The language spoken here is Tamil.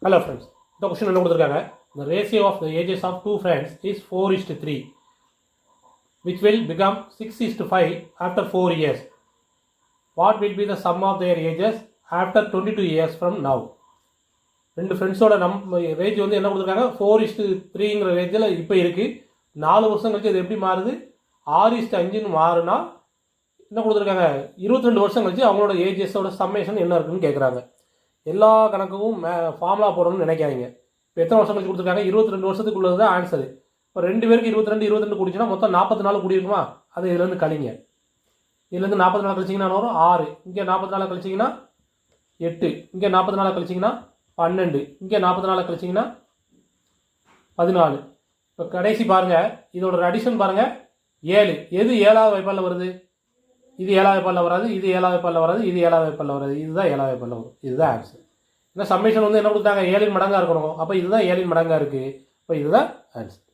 Hello friends. The question என்ன கொடுத்திருக்காங்க. The ratio of the ages of two friends is 4:3, which will become 6:5 after 4 years. What will be the sum of their ages after 22 years from now? ரெண்டு ஃப்ரெண்ட்ஸோட ரேஜ் வந்து என்ன கொடுத்துருக்காங்க, 4:3ங்கிற ரேஞ்சில் இப்போ இருக்குது. 4 வருஷம் கழிச்சு அது எப்படி மாறுது, 6:5ன்னு மாறுனா என்ன கொடுத்துருக்காங்க, 22 வருஷம் கழிச்சு அவங்களோட ஏஜஸோட சம்மேஷன் என்ன இருக்குன்னு கேட்குறாங்க. எல்லா கணக்கும் ஃபார்முலா போடணும்னு நினைக்காதீங்க. இப்போ எத்தனை வருஷம் கழிச்சு கொடுத்துருக்காங்க, 22 வருஷத்துக்குள்ளது தான் ஆன்சரு. இப்போ 2 பேருக்கு 22 கூடிச்சுன்னா மொத்தம் 44 கூடியிருக்குமா, அது இதுலேருந்து கழிங்க. இதுலேருந்து 44 கழிச்சிங்கன்னா வரும் 6, இங்கே 44 கழிச்சிங்கன்னா 8, இங்கே 44 கழிச்சிங்கன்னா 12, இங்கே 44 கழிச்சிங்கன்னா 14. இப்போ கடைசி பாருங்கள், இதோட அடிஷன் பாருங்கள் 7. எது 7வது வாய்ப்பால் வருது, இது 7வது வாய்ப்பால் வராது, இது 7வது வாய்ப்பால் வராது, இது 7வது வாய்ப்பால் வராது, இதுதான் 7வது வாய்ப்பால் வரும். இதுதான் ஆன்சர். ஏன்னா சம்மேஷன் வந்து என்ன கொடுத்தாங்க, 7 மடங்காக இருக்கணும். அப்போ இதுதான் 7 மடங்காக இருக்குது. இப்போ இதுதான் ஆன்சர்.